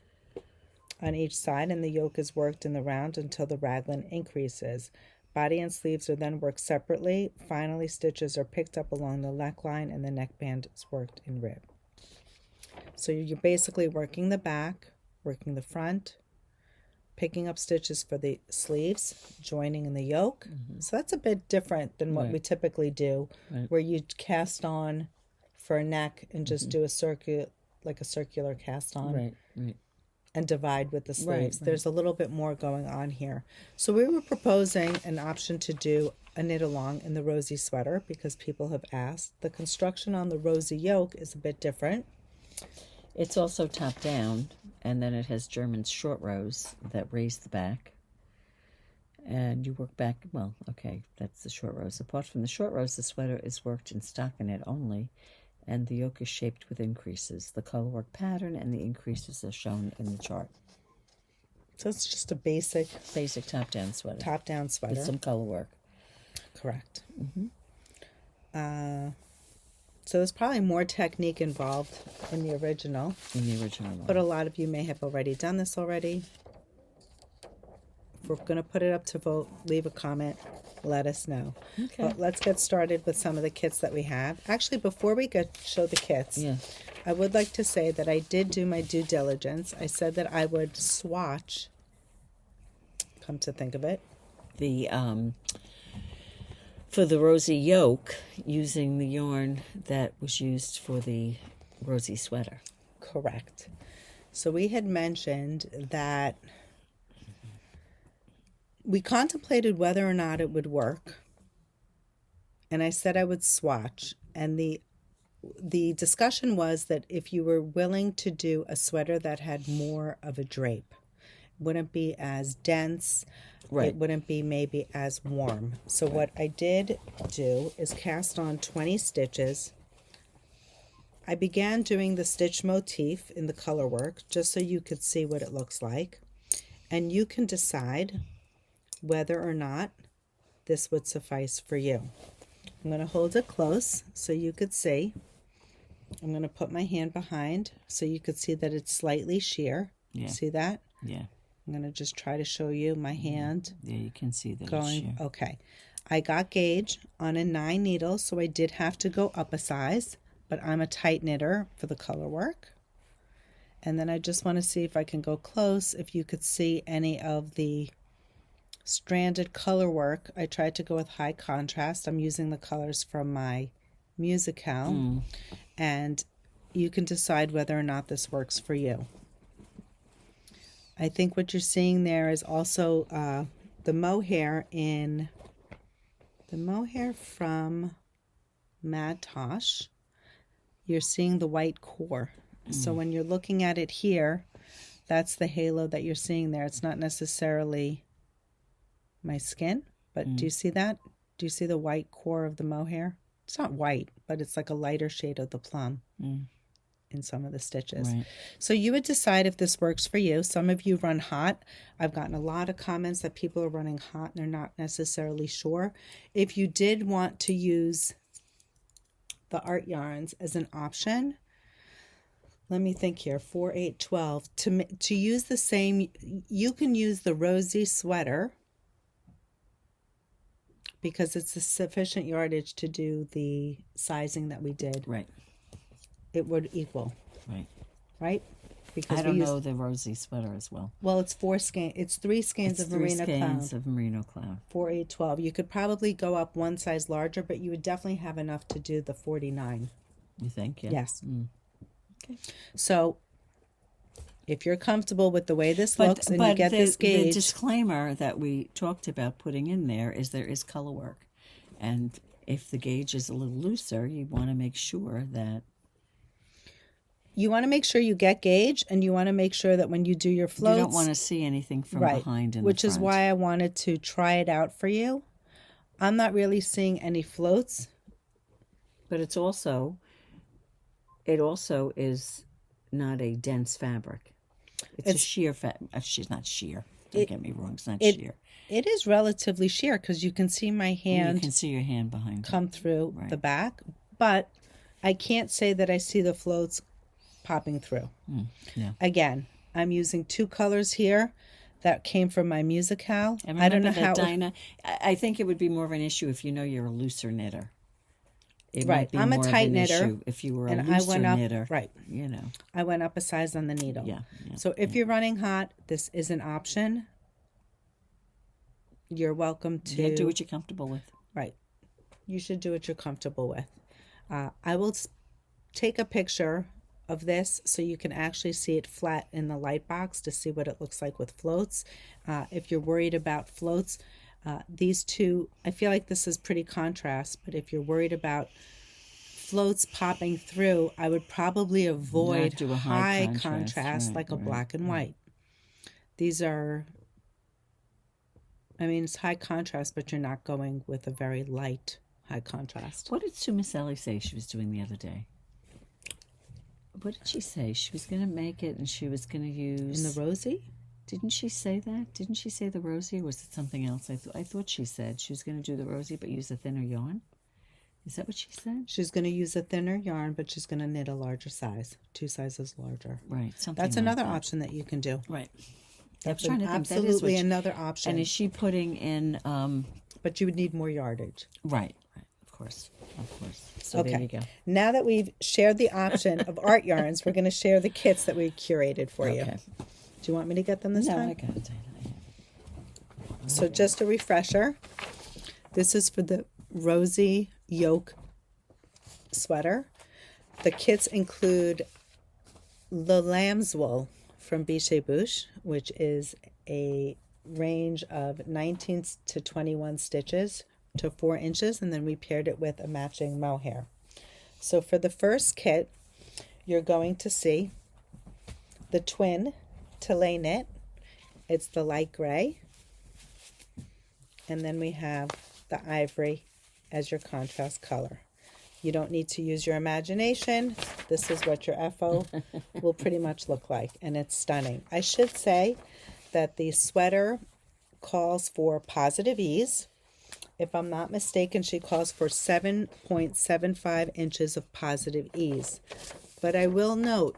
on each side, and the yoke is worked in the round until the raglan increases. Body and sleeves are then worked separately. Finally, stitches are picked up along the neckline, and the neckband is worked in rib. So you're basically working the back, working the front, picking up stitches for the sleeves, joining in the yoke. So that's a bit different than what we typically do, where you cast on for a neck and just do a circular cast on and divide with the sleeves. There's a little bit more going on here. So we were proposing an option to do a knit along in the Rosie sweater because people have asked. The construction on the Rosie yoke is a bit different. It's also top down, and then it has German short rows that raise the back. And you work back, well, okay, that's the short rows. Apart from the short rows, the sweater is worked in stockinette only, and the yoke is shaped with increases. The colorwork pattern and the increases are shown in the chart. So it's just a basic top-down sweater. top-down sweater. With some colorwork. Correct. So there's probably more technique involved in the original. One. But a lot of you may have already done this already. If we're going to put it up to vote, leave a comment, let us know. Okay. But let's get started with some of the kits that we have. Actually, before we show the kits, I would like to say that I did do my due diligence. I said that I would swatch, come to think of it, The for the Rosie yoke, using the yarn that was used for the Rosie sweater. Correct. So we had mentioned that we contemplated whether or not it would work, and I said I would swatch, and the discussion was that if you were willing to do a sweater that had more of a drape, wouldn't be as dense, it wouldn't be maybe as warm. So what I did do is cast on 20 stitches. I began doing the stitch motif in the color work just so you could see what it looks like, and you can decide whether or not this would suffice for you. I'm going to hold it close so you could see. I'm going to put my hand behind so you could see that it's slightly sheer. Yeah. See that? Yeah. I'm going to just try to show you my hand. Yeah, you can see that Going, okay. I got gauge on a 9 needle, so I did have to go up a size, but I'm a tight knitter for the color work. And then I just want to see if I can go close, if you could see any of the stranded color work. I tried to go with high contrast. I'm using the colors from my MusiKAL, and you can decide whether or not this works for you. I think what you're seeing there is also the mohair from Mad Tosh. You're seeing the white core. So when you're looking at it here, that's the halo that you're seeing there. It's not necessarily my skin, but do you see that? Do you see the white core of the mohair? It's not white, but it's like a lighter shade of the plum in some of the stitches. Right. So you would decide if this works for you. Some of you run hot. I've gotten a lot of comments that people are running hot and they're not necessarily sure. If you did want to use the art yarns as an option, let me think here, 4, 8, 12. To use the same, you can use the Rosie sweater because it's a sufficient yardage to do the sizing that we did. Right. It would equal. Right. Right? Because I don't know the Rosie sweater as well. Well, it's 3 skeins of Merino cloud. 3 skeins of Merino cloud. 4, 8, 12. You could probably go up one size larger, but you would definitely have enough to do the 49. You think? Yeah. Yes. Okay. So if you're comfortable with the way this looks and you get this gauge. The disclaimer that we talked about putting in there is color work. And if the gauge is a little looser, you want to make sure that you get gauge, and you want to make sure that when you do your floats, you don't want to see anything from behind and which is why I wanted to try it out for you. I'm not really seeing any floats. But it also is not a dense fabric. It's a sheer she's not sheer. Don't get me wrong. It's not sheer. It is relatively sheer because you can see my hand. You can see your hand behind come through the back, but I can't say that I see the floats popping through. Yeah. Again, I'm using 2 colors here that came from my MusiKAL. And I don't know how Dina. I think it would be more of an issue if you know you're a looser knitter. It might be I'm more a tight of an knitter. Issue if you were a looser knitter. Right. You know. I went up a size on the needle. Yeah. So if you're running hot, this is an option. You're welcome to do what you're comfortable with. Right. You should do what you're comfortable with. I will take a picture of this so you can actually see it flat in the light box to see what it looks like with floats. If you're worried about floats, these two, I feel like this is pretty contrast, but if you're worried about floats popping through, I would probably avoid do a high contrast like a black and white. These are, it's high contrast, but you're not going with a very light high contrast. What did Sue Miss Ellie say she was doing the other day? What did she say? She was going to make it and she was going to use... In the Rosie? Didn't she say that? Didn't she say the Rosie, or was it something else? I thought she said she was going to do the Rosie but use a thinner yarn. Is that what she said? She's going to use a thinner yarn, but she's going to knit a larger size, 2 sizes larger. Right. That's another option that you can do. Right. That's absolutely another option. And is she putting in... But you would need more yardage. Right. Of course. So there you go. Now that we've shared the option of art yarns, we're going to share the kits that we curated for you. Do you want me to get them this time? No, I got it. So just a refresher. This is for the Rosie Yoke sweater. The kits include the lamb's wool from Bichet Bouche, which is a range of 19 to 21 stitches to 4 inches, and then we paired it with a matching mohair. So for the first kit, you're going to see the twin Tillet knit. It's the light gray, and then we have the ivory as your contrast color. You don't need to use your imagination. This is what your FO will pretty much look like, and it's stunning. I should say that the sweater calls for positive ease. If I'm not mistaken, she calls for 7.75 inches of positive ease. But I will note,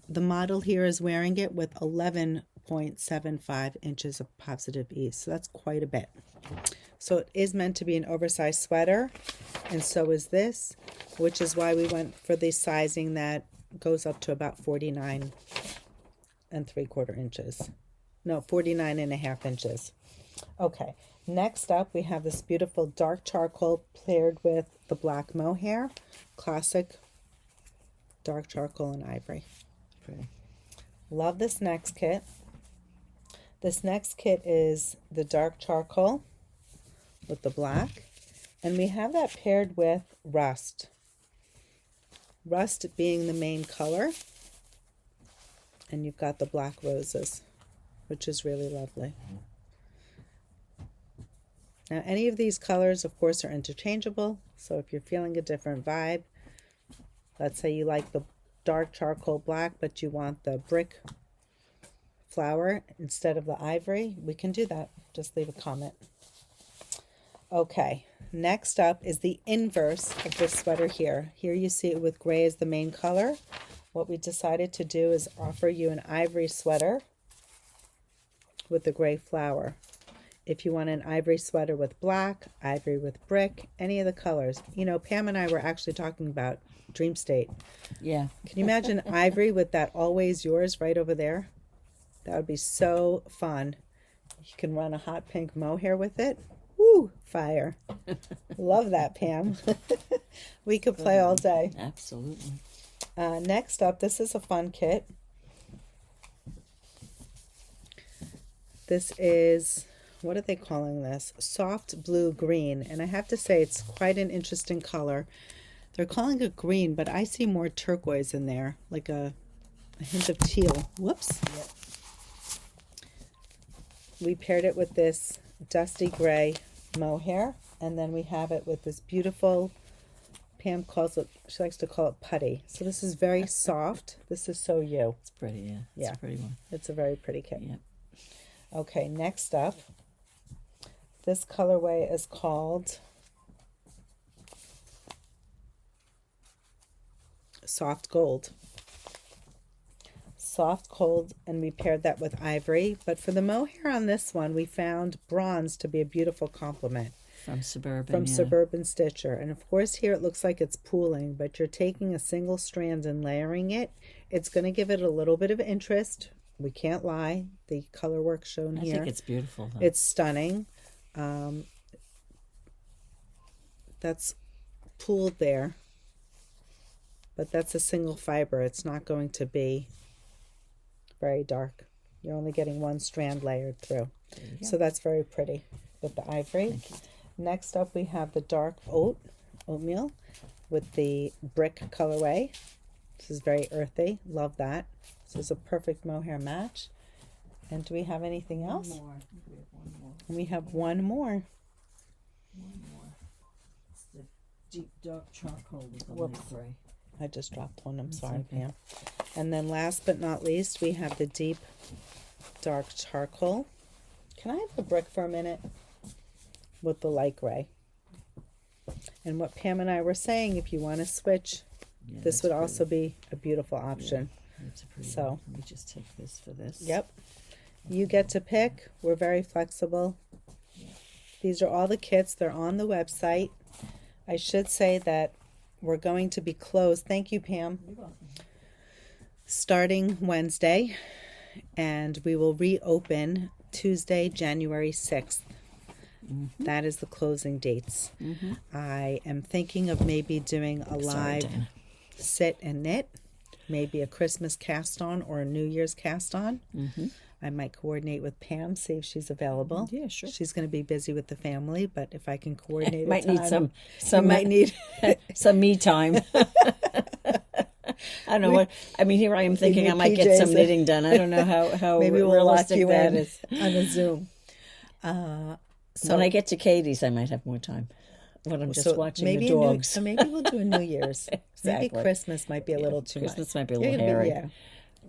the model here is wearing it with 11 12.75 inches of positive ease. So that's quite a bit. So it is meant to be an oversized sweater, and so is this, which is why we went for the sizing that goes up to about 49 3/4 inches. No, 49.5 inches. Okay, next up we have this beautiful dark charcoal paired with the black mohair. Classic dark charcoal and ivory. Pretty. Love this next kit. This next kit is the dark charcoal with the black, and we have that paired with rust. Rust being the main color, and you've got the black roses, which is really lovely. Now, any of these colors, of course, are interchangeable, so if you're feeling a different vibe, let's say you like the dark charcoal black, but you want the brick flower instead of the ivory, we can do that. Just leave a comment. Okay, next up is the inverse of this sweater here. Here you see it with gray as the main color. What we decided to do is offer you an ivory sweater with the gray flower. If you want an ivory sweater with black, ivory with brick, any of the colors. You know, Pam and I were actually talking about Dream State. Yeah. Can you imagine ivory with that Always Yours right over there? That would be so fun. You can run a hot pink mohair with it. Woo, fire. Love that, Pam. We could play all day. Absolutely. Next up, this is a fun kit. This is, what are they calling this? Soft blue green. And I have to say, it's quite an interesting color. They're calling it green, but I see more turquoise in there, like a hint of teal. Whoops. Yep. We paired it with this dusty gray mohair, and then we have it with this beautiful, Pam calls it, she likes to call it putty. So this is very soft. This is so you. It's pretty, yeah. Yeah. It's a pretty one. It's a very pretty kit. Yep. Okay, next up, this colorway is called Soft Gold. Soft gold, and we paired that with ivory. But for the mohair on this one, we found bronze to be a beautiful complement. From Suburban. From yeah. Suburban Stitcher. And of course here it looks like it's pooling, but you're taking a single strand and layering it. It's going to give it a little bit of interest. We can't lie. The color work shown here. I think it's beautiful, though. It's stunning. That's pooled there. But that's a single fiber. It's not going to be very dark. You're only getting one strand layered through. So that's very pretty with the ivory. Next up we have the dark oatmeal with the brick colorway. This is very earthy. Love that. This is a perfect mohair match. And do we have anything else? One more. We have one more. We have one more. One more. It's the deep dark charcoal with the Whoops. light gray. I just dropped one. I'm That's sorry, okay. Pam. And then last but not least, we have the deep dark charcoal. Can I have the brick for a minute? With the light gray. And what Pam and I were saying, if you want to switch, Yeah, this that's would pretty. also be a beautiful option. That's a pretty So- one. Let me just take this for this. Yep. You get to pick. We're very flexible. These are all the kits. They're on the website. I should say that we're going to be closed. Thank you, Pam. You're welcome. Starting Wednesday, and we will reopen Tuesday, January 6th. That is the closing dates. I am thinking of maybe doing a Sorry, live Dina. sit and knit, maybe a Christmas cast on or a New Year's cast on. I might coordinate with Pam, see if she's available. Yeah, sure. She's going to be busy with the family, but if I can coordinate, Might a need time, some you might need. some me time. I don't know what I mean. Here I am thinking need I might get some PJs. knitting done. I don't know how Maybe we'll lock realistic you that in is. on a Zoom. So When I get to Katie's, I might have more time. When I'm just watching maybe the dogs. so maybe we'll do a New Year's. Maybe Exactly. Christmas might be a little too Christmas much. might be a You're little gonna be- hairy, yeah.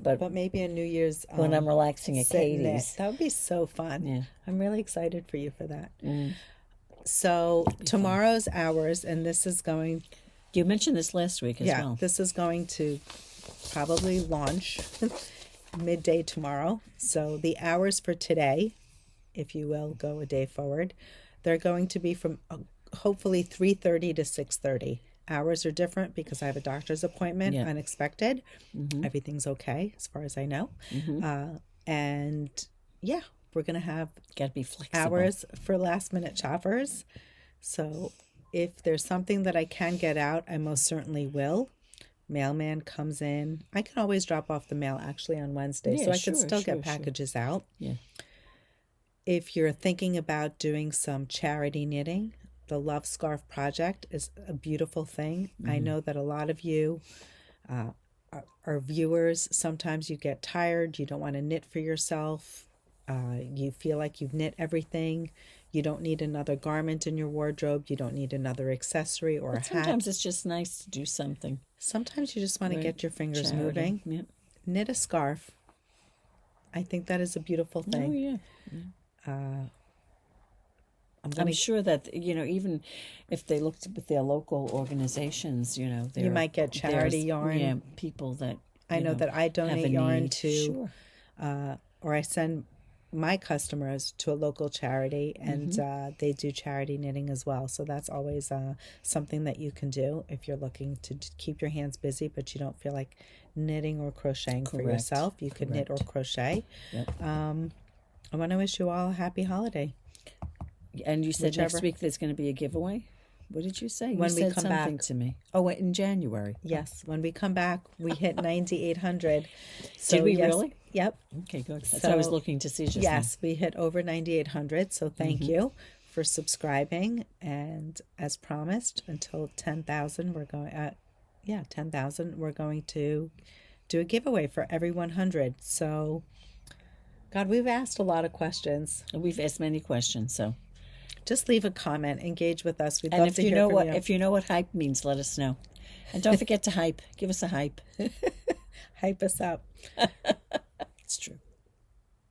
but But maybe a New Year's when I'm relaxing at sit and knit. Katie's, That would be so fun. Yeah. I'm really excited for you for that. So tomorrow's ours, and this is going. you mentioned this last week as Yeah, well. this is going to probably launch midday tomorrow. So the hours for today, if you will, go a day forward. They're going to be from hopefully 3:30 to 6:30. Hours are different because I have a doctor's appointment, unexpected. Everything's okay as far as I know. And yeah, we're going to have Got to be flexible. hours for last minute shoppers. So if there's something that I can get out, I most certainly will. Mailman comes in. I can always drop off the mail actually on Wednesday, so I can still get packages out. Yeah. If you're thinking about doing some charity knitting, the Love Scarf Project is a beautiful thing. I know that a lot of you are viewers. Sometimes you get tired. You don't want to knit for yourself. You feel like you've knit everything. You don't need another garment in your wardrobe. You don't need another accessory or a hat. Sometimes it's just nice to do something. Sometimes you just want to get your fingers moving. Yep. Knit a scarf. I think that is a beautiful thing. Oh, yeah. I'm sure that, even if they looked with their local organizations, you might get charity yarn. Yeah, people that I know that I donate yarn to, Sure. or I send my customers to a local charity, and they do charity knitting as well. So that's always something that you can do if you're looking to keep your hands busy, but you don't feel like knitting or crocheting for yourself. You could knit or crochet. Yep. I want to wish you all a happy holiday. And you said next week there's going to be a giveaway? What did you say? When you we said come something back to me. Oh, in January. Yes, when we come back, we hit 9,800. So Did we really? Yep. Okay, good. That's what I was looking to see just now. Yes, we hit over 9,800. So thank you for subscribing. And as promised, until 10,000, we're going at 10,000. We're going to do a giveaway for every 100. So, God, we've asked a lot of questions. We've asked many questions, so. Just leave a comment, engage with us. We'd And love if to you hear know from what you. if you know what hype means, let us know. And don't forget to hype. Give us a hype. Hype us up. It's true.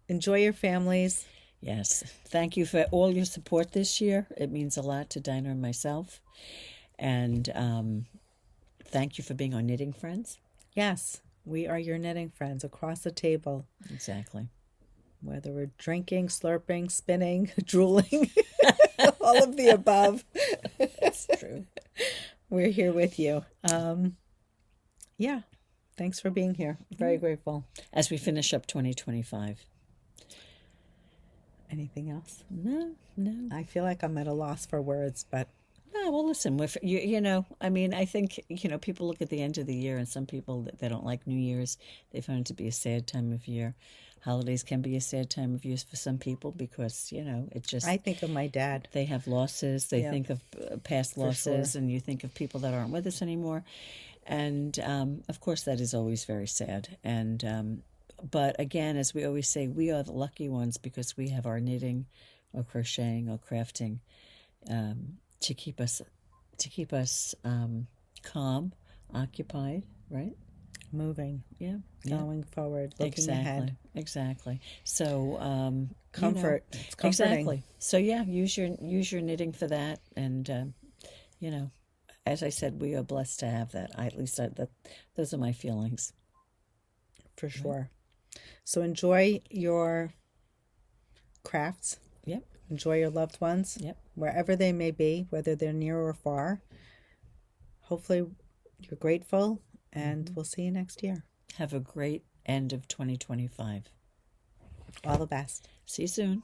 Enjoy your families. Yes. Thank you for all your support this year. It means a lot to Dinah and myself. And thank you for being our knitting friends. Yes, we are your knitting friends across the table. Exactly. Whether we're drinking, slurping, spinning, drooling, all of the above. That's true. We're here with you. Thanks for being here. Very grateful. As we finish up 2025. Anything else? No. I feel like I'm at a loss for words, but... No, well, listen, I think, people look at the end of the year, and some people, they don't like New Year's. They find it to be a sad time of year. Holidays can be a sad time of year for some people because, it just... I think of my dad. They have losses. They think of past losses, sure. and you think of people that aren't with us anymore. And, of course, that is always very sad. And but, again, as we always say, we are the lucky ones because we have our knitting or crocheting or crafting to keep us calm, occupied, right? Moving. Yeah. Going forward, looking ahead. Exactly. So comfort. It's comforting. Exactly. So use your knitting for that, and as I said, we are blessed to have that. Those are my feelings. For sure. So enjoy your crafts. Yep. Enjoy your loved ones. Yep. Wherever they may be, whether they're near or far. Hopefully you're grateful, and we'll see you next year. Have a great end of 2025. All the best. See you soon.